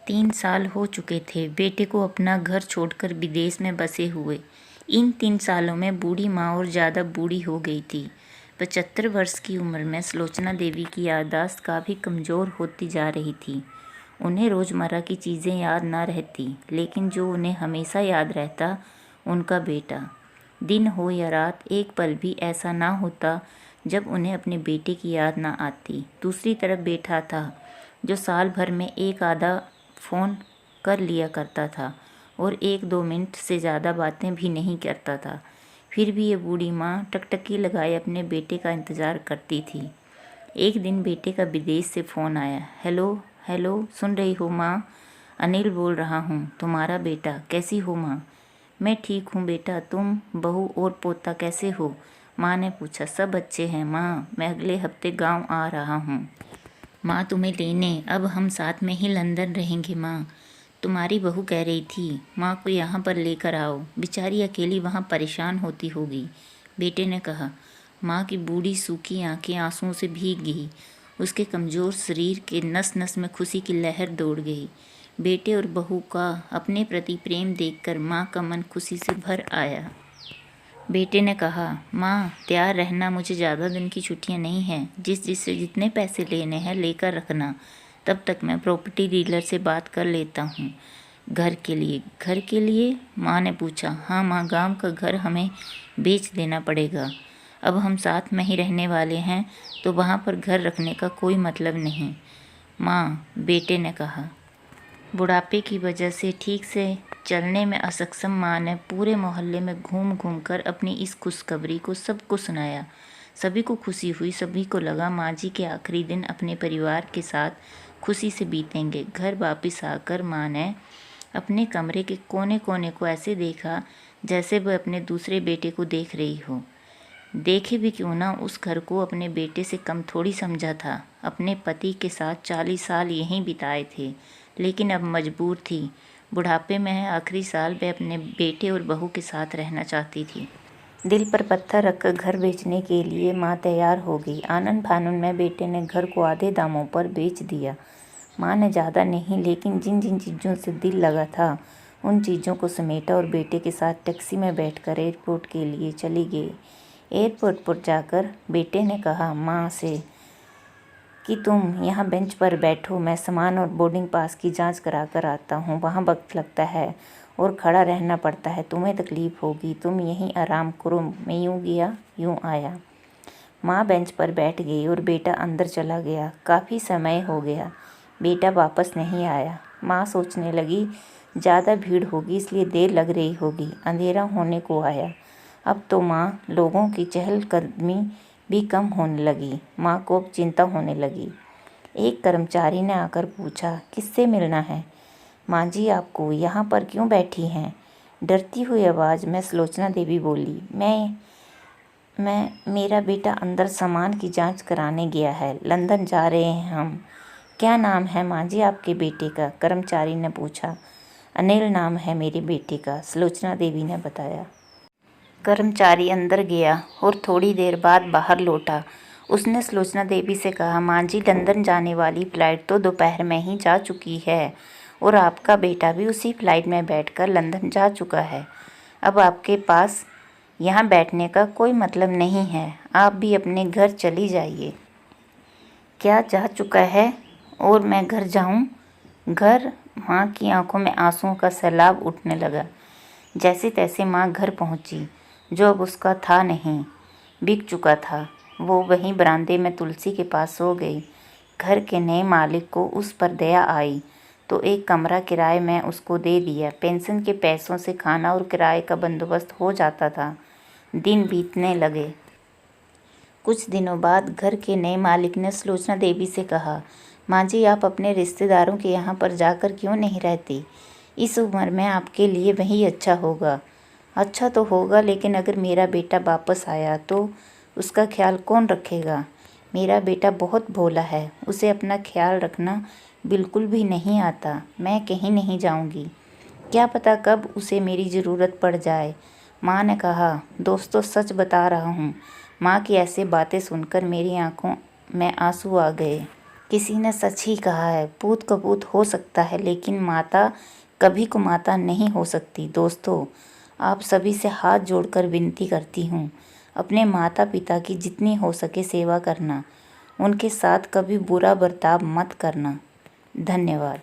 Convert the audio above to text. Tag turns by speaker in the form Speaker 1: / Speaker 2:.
Speaker 1: 3 साल हो चुके थे बेटे को अपना घर छोड़कर विदेश में बसे हुए। इन 3 सालों में बूढ़ी माँ और ज़्यादा बूढ़ी हो गई थी। 75 वर्ष की उम्र में सुलोचना देवी की याददाश्त काफ़ी कमज़ोर होती जा रही थी। उन्हें रोज़मर्रा की चीज़ें याद ना रहती, लेकिन जो उन्हें हमेशा याद रहता, उनका बेटा। दिन हो या रात, एक पल भी ऐसा ना होता जब उन्हें अपने बेटे की याद ना आती। दूसरी तरफ बेटा था, जो साल भर में एक आधा फ़ोन कर लिया करता था और 1-2 मिनट से ज़्यादा बातें भी नहीं करता था। फिर भी ये बूढ़ी माँ टकटकी लगाए अपने बेटे का इंतज़ार करती थी। एक दिन बेटे का विदेश से फ़ोन आया। हेलो हेलो, सुन रही हो माँ? अनिल बोल रहा हूँ, तुम्हारा बेटा। कैसी हो माँ? मैं ठीक हूँ बेटा, तुम, बहू और पोता कैसे हो? माँ ने पूछा। सब अच्छे हैं माँ, मैं अगले हफ्ते गाँव आ रहा हूँ माँ तुम्हें लेने। अब हम साथ में ही लंदन रहेंगे माँ। तुम्हारी बहू कह रही थी माँ को यहाँ पर लेकर आओ, बेचारी अकेली वहाँ परेशान होती होगी। बेटे ने कहा। माँ की बूढ़ी सूखी आंखें आंसुओं से भीग गई। उसके कमज़ोर शरीर के नस नस में खुशी की लहर दौड़ गई। बेटे और बहू का अपने प्रति प्रेम देखकर माँ का मन खुशी से भर आया। बेटे ने कहा। माँ, तैयार रहना, मुझे ज़्यादा दिन की छुट्टियाँ नहीं हैं। जिससे जितने पैसे लेने हैं लेकर रखना। तब तक मैं प्रॉपर्टी डीलर से बात कर लेता हूँ। घर के लिए? घर के लिए? माँ ने पूछा। हाँ माँ, गांव का घर हमें बेच देना पड़ेगा। अब हम साथ में ही रहने वाले हैं, तो वहाँ पर घर रखने का कोई मतलब नहीं माँ, बेटे ने कहा। बुढ़ापे की वजह से ठीक से चलने में असक्षम माँ ने पूरे मोहल्ले में घूम घूम कर अपनी इस खुशखबरी को सबको सुनाया। सभी को खुशी हुई। सभी को लगा माँ जी के आखिरी दिन अपने परिवार के साथ खुशी से बीतेंगे। घर वापस आकर माँ ने अपने कमरे के कोने कोने को ऐसे देखा जैसे वह अपने दूसरे बेटे को देख रही हो। देखे भी क्यों ना, उस घर को अपने बेटे से कम थोड़ी समझा था। अपने पति के साथ 40 साल यहीं बिताए थे, लेकिन अब मजबूर थी। बुढ़ापे में आखिरी साल वह अपने बेटे और बहू के साथ रहना चाहती थी। दिल पर पत्थर रखकर घर बेचने के लिए माँ तैयार हो गई। आनन फानन में बेटे ने घर को आधे दामों पर बेच दिया। माँ ने ज़्यादा नहीं, लेकिन जिन जिन चीज़ों से दिल लगा था उन चीज़ों को समेटा और बेटे के साथ टैक्सी में बैठकर एयरपोर्ट के लिए चली गई। एयरपोर्ट पर जाकर बेटे ने कहा माँ से कि तुम यहाँ बेंच पर बैठो, मैं सामान और बोर्डिंग पास की जांच करा कर आता हूँ। वहाँ वक्त लगता है और खड़ा रहना पड़ता है, तुम्हें तकलीफ़ होगी, तुम यहीं आराम करो। मैं यूँ गया यूँ आया। माँ बेंच पर बैठ गई और बेटा अंदर चला गया। काफ़ी समय हो गया, बेटा वापस नहीं आया। माँ सोचने लगी ज़्यादा भीड़ होगी इसलिए देर लग रही होगी। अंधेरा होने को आया। अब तो माँ लोगों की चहलकदमी भी कम होने लगी। माँ को अब चिंता होने लगी। एक कर्मचारी ने आकर पूछा, किससे मिलना है? माँ जी, आपको यहाँ पर क्यों बैठी हैं? डरती हुई आवाज़ में सुलोचना देवी बोली। मेरा बेटा अंदर सामान की जांच कराने गया है, लंदन जा रहे हैं हम। क्या नाम है माँ जी आपके बेटे का? कर्मचारी ने पूछा। अनिल नाम है मेरे बेटे का, सुलोचना देवी ने बताया। कर्मचारी अंदर गया और थोड़ी देर बाद बाहर लौटा। उसने सुलोचना देवी से कहा, माँ जी, लंदन जाने वाली फ़्लाइट तो दोपहर में ही जा चुकी है और आपका बेटा भी उसी फ़्लाइट में बैठकर लंदन जा चुका है। अब आपके पास यहाँ बैठने का कोई मतलब नहीं है, आप भी अपने घर चली जाइए। क्या जा चुका है और मैं घर जाऊँ? घर? माँ की आंखों में आंसुओं का सैलाब उठने लगा। जैसे तैसे माँ घर पहुँची, जो अब उसका था नहीं, बिक चुका था। वो वहीं बरामदे में तुलसी के पास सो गई। घर के नए मालिक को उस पर दया आई तो एक कमरा किराए में उसको दे दिया। पेंशन के पैसों से खाना और किराए का बंदोबस्त हो जाता था। दिन बीतने लगे। कुछ दिनों बाद घर के नए मालिक ने सुलोचना देवी से कहा, माँ जी, आप अपने रिश्तेदारों के यहाँ पर जाकर क्यों नहीं रहती? इस उम्र में आपके लिए वही अच्छा होगा। अच्छा तो होगा, लेकिन अगर मेरा बेटा वापस आया तो उसका ख्याल कौन रखेगा? मेरा बेटा बहुत भोला है, उसे अपना ख्याल रखना बिल्कुल भी नहीं आता। मैं कहीं नहीं जाऊंगी, क्या पता कब उसे मेरी ज़रूरत पड़ जाए। माँ ने कहा। दोस्तों, सच बता रहा हूँ, माँ की ऐसी बातें सुनकर मेरी आंखों में आंसू आ गए। किसी ने सच ही कहा है, पूत कपूत हो सकता है लेकिन माता कभी को माता नहीं हो सकती। दोस्तों, आप सभी से हाथ जोड़कर विनती करती हूँ, अपने माता पिता की जितनी हो सके सेवा करना, उनके साथ कभी बुरा बर्ताव मत करना। धन्यवाद।